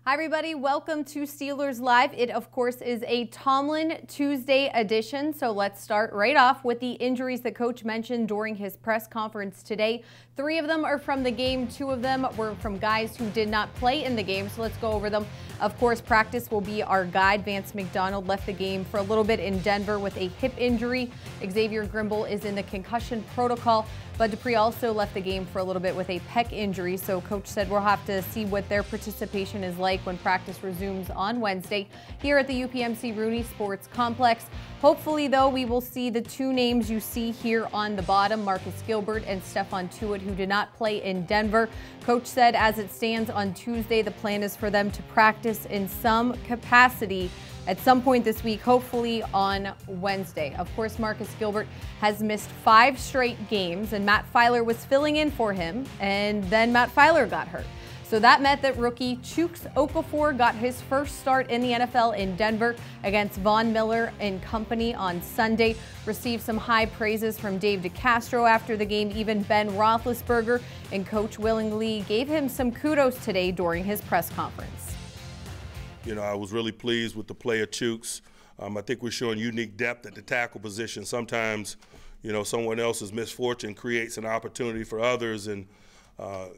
Hi, everybody. Welcome to Steelers Live. It, of course, is a Tomlin Tuesday edition. So let's start right off with the injuries that Coach mentioned during his press conference today. 3 of them are from the game. 2 of them were from guys who did not play in the game. So let's go over them. Of course, practice will be our guide. Vance McDonald left the game for a little bit in Denver with a hip injury. Xavier Grimble is in the concussion protocol. Bud Dupree also left the game for a little bit with a pec injury. So Coach said we'll have to see what their participation is like when practice resumes on Wednesday here at the UPMC Rooney Sports Complex. Hopefully, though, we will see the 2 names you see here on the bottom, Marcus Gilbert and Stephon Tuitt, who did not play in Denver. Coach said as it stands on Tuesday, the plan is for them to practice in some capacity at some point this week, hopefully on Wednesday. Of course, Marcus Gilbert has missed 5 straight games, and Matt Filer was filling in for him, and then Matt Filer got hurt. So that meant that rookie Chuks Okafor got his first start in the NFL in Denver against Von Miller and company on Sunday. Received some high praises from Dave DeCastro after the game. Even Ben Roethlisberger and Coach willingly gave him some kudos today during his press conference. You know, I was really pleased with the play of Chuks. I think we're showing unique depth at the tackle position. Sometimes, you know, someone else's misfortune creates an opportunity for others, and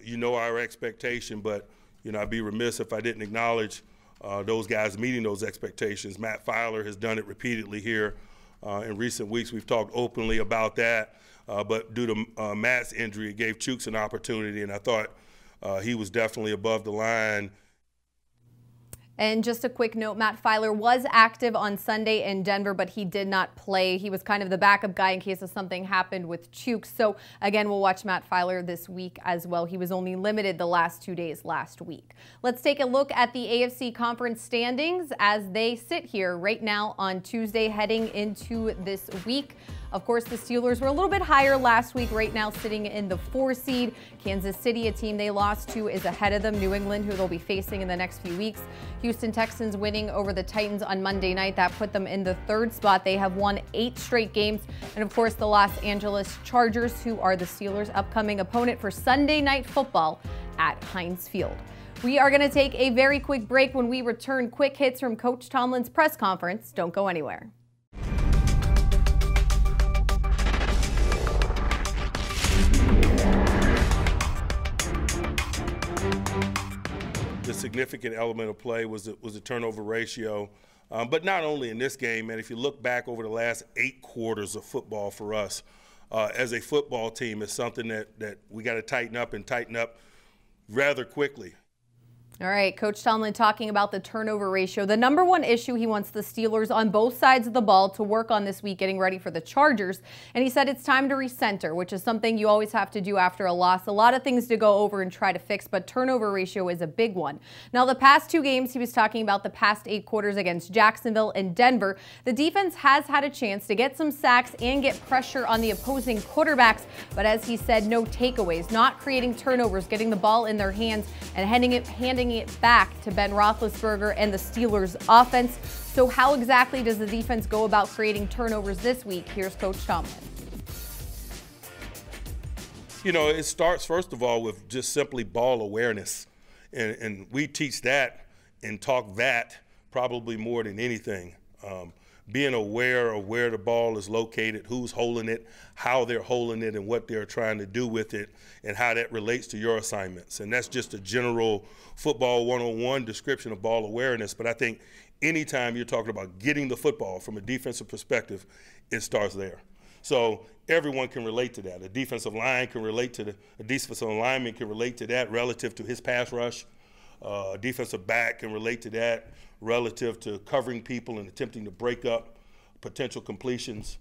you know our expectation, but, you know, I'd be remiss if I didn't acknowledge those guys meeting those expectations. Matt Filer has done it repeatedly here. In recent weeks, we've talked openly about that, but due to Matt's injury, it gave Chuks an opportunity, and I thought he was definitely above the line. And just a quick note, Matt Filer was active on Sunday in Denver, but he did not play. He was kind of the backup guy in case of something happened with Chuks. So again, we'll watch Matt Filer this week as well. He was only limited the last 2 days last week. Let's take a look at the AFC conference standings as they sit here right now on Tuesday heading into this week. Of course, the Steelers were a little bit higher last week, right now sitting in the 4 seed. Kansas City, a team they lost to, is ahead of them. New England, who they'll be facing in the next few weeks. Houston Texans winning over the Titans on Monday night. That put them in the 3rd spot. They have won 8 straight games. And of course, the Los Angeles Chargers, who are the Steelers' upcoming opponent for Sunday Night Football at Heinz Field. We are going to take a very quick break. When we return, quick hits from Coach Tomlin's press conference. Don't go anywhere. The significant element of play was the turnover ratio, but not only in this game. And if you look back over the last 8 quarters of football for us as a football team, it's something that we got to tighten up rather quickly. All right, Coach Tomlin talking about the turnover ratio. The #1 issue he wants the Steelers on both sides of the ball to work on this week, getting ready for the Chargers. And he said it's time to recenter, which is something you always have to do after a loss. A lot of things to go over and try to fix, but turnover ratio is a big one. Now, the past 2 games, he was talking about the past 8 quarters against Jacksonville and Denver. The defense has had a chance to get some sacks and get pressure on the opposing quarterbacks, but as he said, no takeaways, not creating turnovers, getting the ball in their hands and handing it back to Ben Roethlisberger and the Steelers offense. So how exactly does the defense go about creating turnovers this week? Here's Coach Tomlin. You know, it starts first of all with just simply ball awareness. And we teach that and talk that probably more than anything. Being aware of where the ball is located, who's holding it, how they're holding it, and what they're trying to do with it, and how that relates to your assignments. And that's just a general football 101 description of ball awareness. But I think anytime you're talking about getting the football from a defensive perspective, it starts there. So everyone can relate to that. A defensive line can relate to a defensive lineman can relate to that relative to his pass rush. A defensive back can relate to that relative to covering people and attempting to break up potential completions.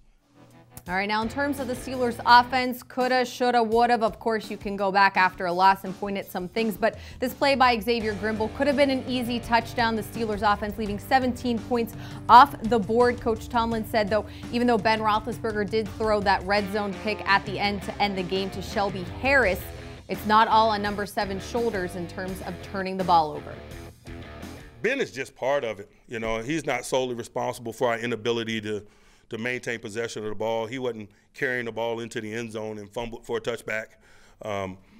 All right, now in terms of the Steelers offense, coulda, shoulda, woulda. Of course, you can go back after a loss and point at some things, but this play by Xavier Grimble could have been an easy touchdown. The Steelers offense leaving 17 points off the board. Coach Tomlin said, though, even though Ben Roethlisberger did throw that red zone pick at the end to end the game to Shelby Harris, it's not all on number 7's shoulders in terms of turning the ball over. Ben is just part of it. You know, he's not solely responsible for our inability to maintain possession of the ball. He wasn't carrying the ball into the end zone and fumbled for a touchback.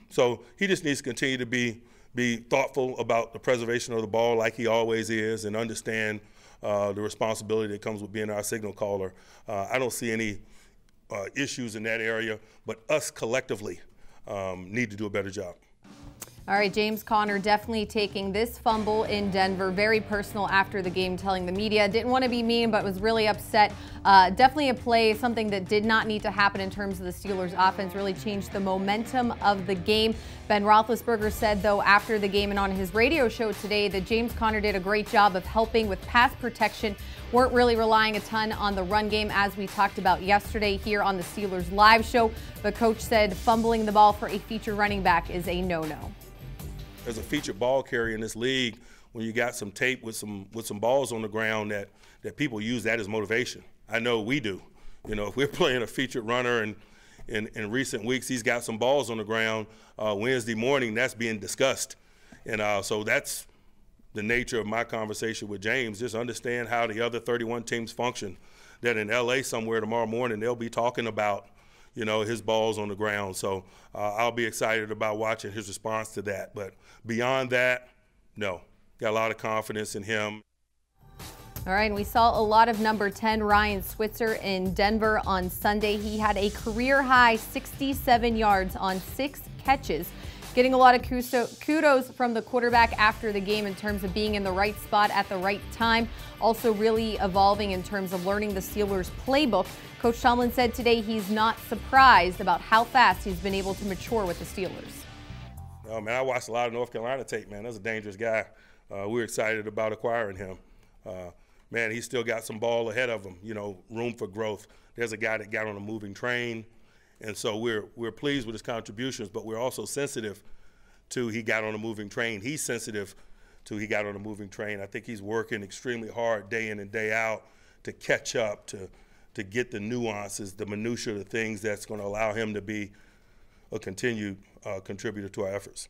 So he just needs to continue to be be thoughtful about the preservation of the ball like he always is, and understand the responsibility that comes with being our signal caller. I don't see any issues in that area, but us collectively need to do a better job. All right, James Conner definitely taking this fumble in Denver very personal after the game, telling the media, didn't want to be mean, but was really upset. Definitely a play, something that did not need to happen in terms of the Steelers offense, really changed the momentum of the game. Ben Roethlisberger said, though, after the game and on his radio show today that James Conner did a great job of helping with pass protection, weren't really relying a ton on the run game as we talked about yesterday here on the Steelers live show. The coach said fumbling the ball for a feature running back is a no-no. As a featured ball carrier in this league, when you got some tape with some balls on the ground, that people use that as motivation. I know we do. You know, if we're playing a featured runner and in recent weeks he's got some balls on the ground, Wednesday morning that's being discussed. And so that's the nature of my conversation with James. Just understand how the other 31 teams function, that in LA somewhere tomorrow morning they'll be talking about, you know, his balls on the ground. So I'll be excited about watching his response to that. But beyond that, no. Got a lot of confidence in him. All right, and we saw a lot of number 10 Ryan Switzer in Denver on Sunday. He had a career-high 67 yards on 6 catches, getting a lot of kudos from the quarterback after the game in terms of being in the right spot at the right time. Also really evolving in terms of learning the Steelers playbook. Coach Tomlin said today he's not surprised about how fast he's been able to mature with the Steelers. Oh, man, I watched a lot of North Carolina tape, man. That's a dangerous guy. We're excited about acquiring him. Man, he's still got some ball ahead of him, you know, room for growth. There's a guy that got on a moving train, and so we're pleased with his contributions, but we're also sensitive to he got on a moving train. He's sensitive to he got on a moving train. I think he's working extremely hard day in and day out to catch up, to get the nuances, the minutia, the things that's going to allow him to be a continued contributor to our efforts.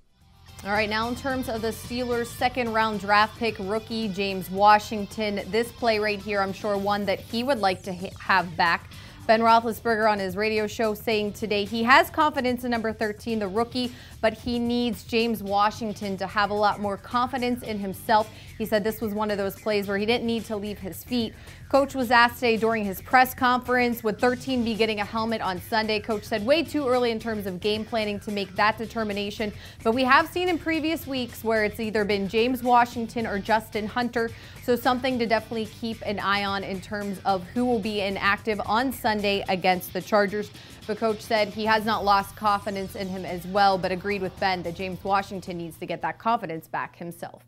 All right, now in terms of the Steelers' second-round draft pick rookie, James Washington, this play right here, I'm sure one that he would like to have back. Ben Roethlisberger on his radio show saying today he has confidence in number 13, the rookie, but he needs James Washington to have a lot more confidence in himself. He said this was one of those plays where he didn't need to leave his feet. Coach was asked today during his press conference, would 13 be getting a helmet on Sunday? Coach said way too early in terms of game planning to make that determination. But we have seen in previous weeks where it's either been James Washington or Justin Hunter. So something to definitely keep an eye on in terms of who will be inactive on Sunday against the Chargers. The coach said he has not lost confidence in him as well, but agreed with Ben that James Washington needs to get that confidence back himself.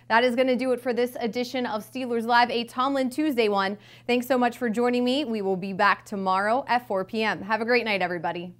That is going to do it for this edition of Steelers Live, a Tomlin Tuesday one. Thanks so much for joining me. We will be back tomorrow at 4 p.m. Have a great night, everybody.